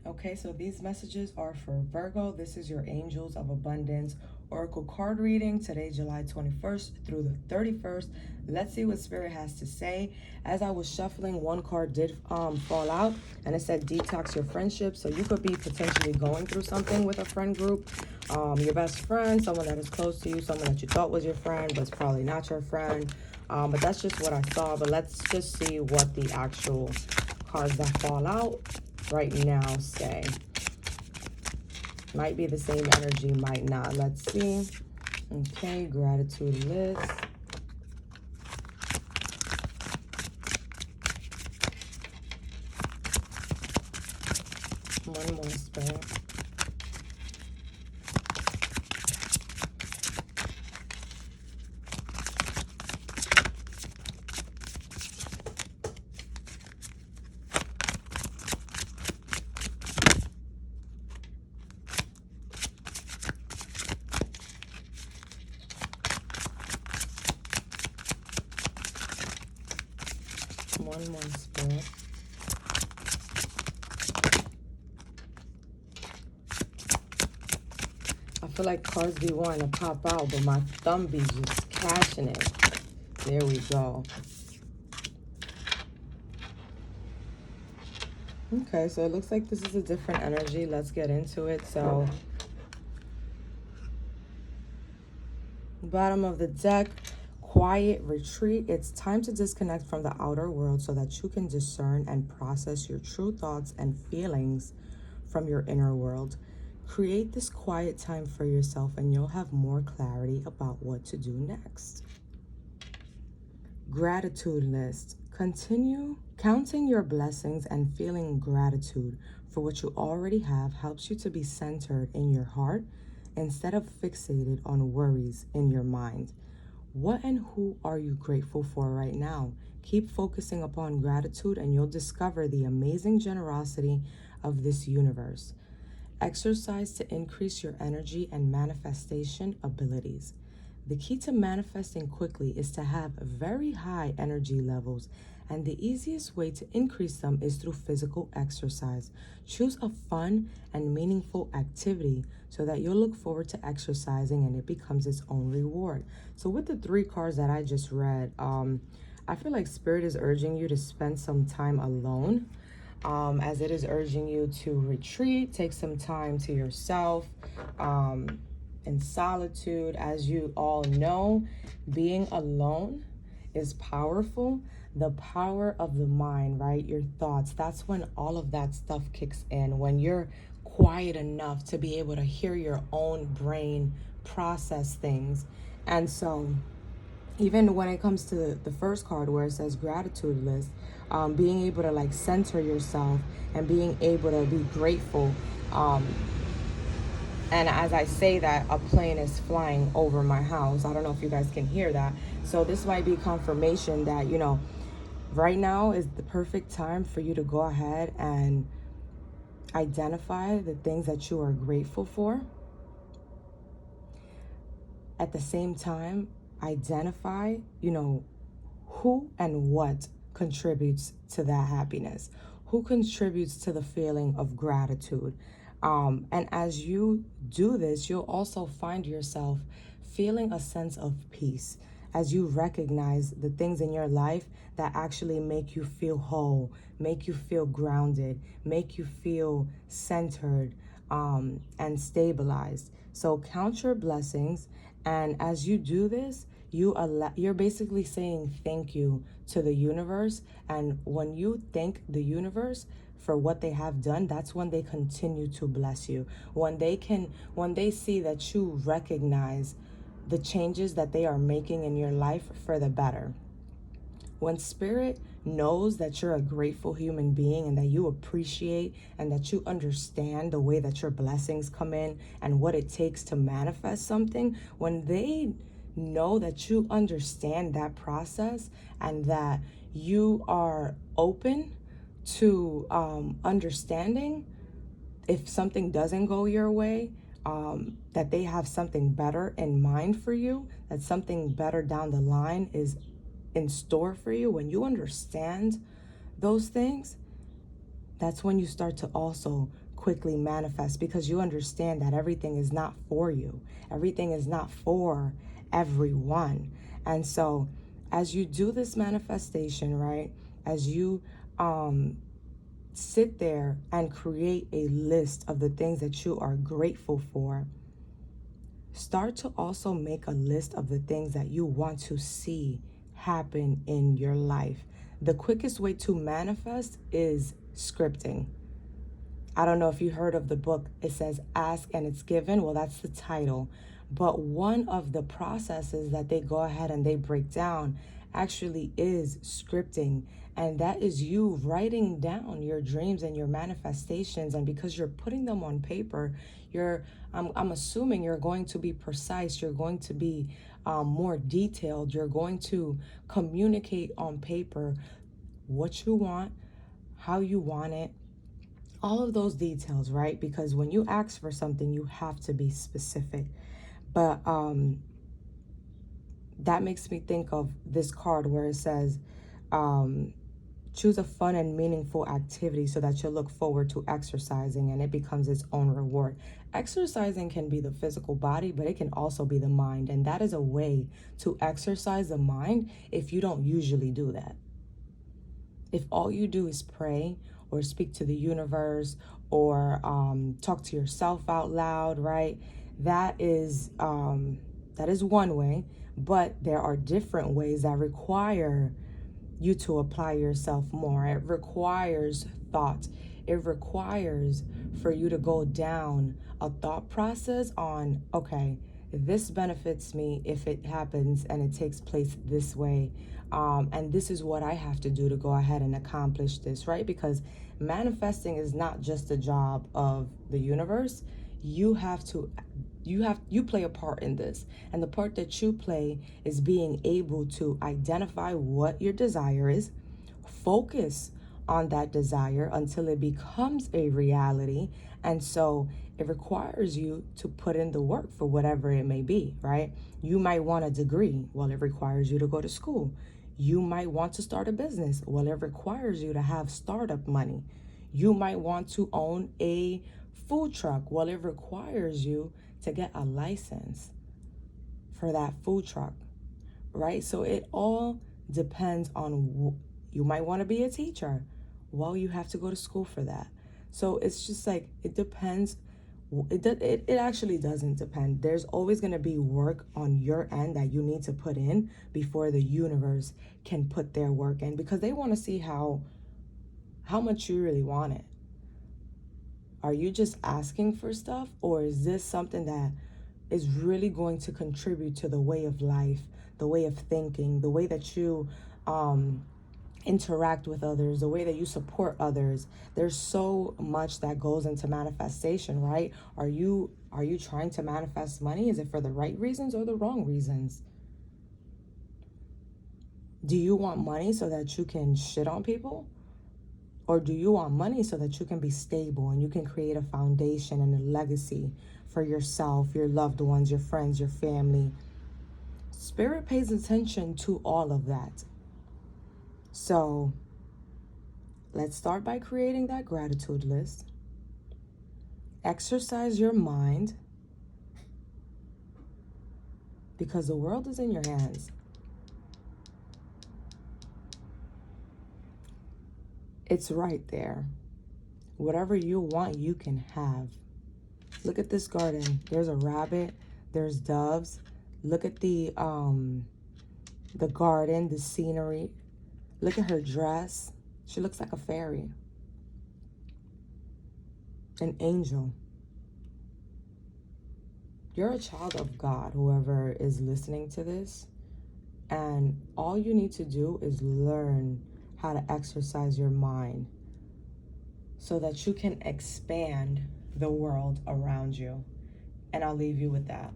Okay, so these messages are for Virgo. This is your Angels of Abundance Oracle card reading today, July 21st through the 31st. Let's see what Spirit has to say. As I was shuffling, one card did fall out, and it said detox your friendship. So you could be potentially going through something with a friend group, your best friend, someone that is close to you, someone that you thought was your friend, but it's probably not your friend. But that's just what I saw. But let's just see what the actual cards that fall out right now say. Might be the same energy, might not. Let's see. Okay, gratitude list. One more, Spirit. One more, Spirit. I feel like cards be wanting to pop out, but my thumb be just catching it. There we go. Okay, so it looks like this is a different energy. Let's get into it. So, bottom of the deck, quiet retreat. It's time to disconnect from the outer world so that you can discern and process your true thoughts and feelings from your inner world. Create this quiet time for yourself and you'll have more clarity about what to do next. Gratitude list. Continue counting your blessings and feeling gratitude for what you already have helps you to be centered in your heart instead of fixated on worries in your mind. What and who are you grateful for right now? Keep focusing upon gratitude and you'll discover the amazing generosity of this universe. Exercise to increase your energy and manifestation abilities. The key to manifesting quickly is to have very high energy levels, and the easiest way to increase them is through physical exercise. Choose a fun and meaningful activity so that you'll look forward to exercising and it becomes its own reward. So with the 3 cards that I just read, I feel like Spirit is urging you to spend some time alone. As it is urging you to retreat, take some time to yourself, in solitude. As you all know, being alone is powerful. The power of the mind, right? Your thoughts, that's when all of that stuff kicks in. When you're quiet enough to be able to hear your own brain process things. And so even when it comes to the first card where it says gratitude list, being able to like center yourself and being able to be grateful. And as I say that, a plane is flying over my house. I don't know if you guys can hear that. So this might be confirmation that, you know, right now is the perfect time for you to go ahead and identify the things that you are grateful for. At the same time, identify, you know, who and what contributes to that happiness, who contributes to the feeling of gratitude. And as you do this, you'll also find yourself feeling a sense of peace as you recognize the things in your life that actually make you feel whole, make you feel grounded, make you feel centered, and stabilized. So count your blessings, and as you do this, you're basically saying thank you to the universe. And when you thank the universe for what they have done, that's when they continue to bless you. When they see that you recognize the changes that they are making in your life for the better. When Spirit knows that you're a grateful human being and that you appreciate and that you understand the way that your blessings come in and what it takes to manifest something, when they know that you understand that process and that you are open to understanding if something doesn't go your way, that they have something better in mind for you, that something better down the line is in store for you. When you understand those things, that's when you start to also quickly manifest, because you understand that everything is not for you. Everything is not for everyone. And so as you do this manifestation, right, as you sit there and create a list of the things that you are grateful for, start to also make a list of the things that you want to see happen in your life. The quickest way to manifest is scripting. I don't know if you heard of the book. It says Ask and It's Given. Well, that's the title. But one of the processes that they go ahead and they break down actually is scripting. And that is you writing down your dreams and your manifestations. And because you're putting them on paper, I'm assuming you're going to be precise. You're going to be more detailed. You're going to communicate on paper what you want, how you want it, all of those details, right? Because when you ask for something, you have to be specific. But that makes me think of this card where it says, choose a fun and meaningful activity so that you'll look forward to exercising and it becomes its own reward. Exercising can be the physical body, but it can also be the mind. And that is a way to exercise the mind if you don't usually do that. If all you do is pray or speak to the universe or talk to yourself out loud, right? That is one way, but there are different ways that require you to apply yourself more. It requires thought. It requires for you to go down a thought process on, okay, this benefits me if it happens and it takes place this way. And this is what I have to do to go ahead and accomplish this, right? Because manifesting is not just a job of the universe. You play a part in this. And the part that you play is being able to identify what your desire is, focus on that desire until it becomes a reality. And so it requires you to put in the work for whatever it may be, right? You might want a degree. Well, it requires you to go to school. You might want to start a business. Well, it requires you to have startup money. You might want to own a food truck. Well, it requires you to get a license for that food truck, right? So it all depends on, you might want to be a teacher. Well, you have to go to school for that. So it's just like, it depends. It actually doesn't depend. There's always going to be work on your end that you need to put in before the universe can put their work in, because they want to see how much you really want it. Are you just asking for stuff, or is this something that is really going to contribute to the way of life, the way of thinking, the way that you interact with others, the way that you support others? There's so much that goes into manifestation, right? Are you trying to manifest money? Is it for the right reasons or the wrong reasons? Do you want money so that you can shit on people? Or do you want money so that you can be stable and you can create a foundation and a legacy for yourself, your loved ones, your friends, your family? Spirit pays attention to all of that. So let's start by creating that gratitude list. Exercise your mind, because the world is in your hands. It's right there. Whatever you want, you can have. Look at this garden. There's a rabbit. There's doves. Look at the garden, the scenery. Look at her dress. She looks like a fairy. An angel. You're a child of God, whoever is listening to this. And all you need to do is learn how to exercise your mind so that you can expand the world around you. And I'll leave you with that.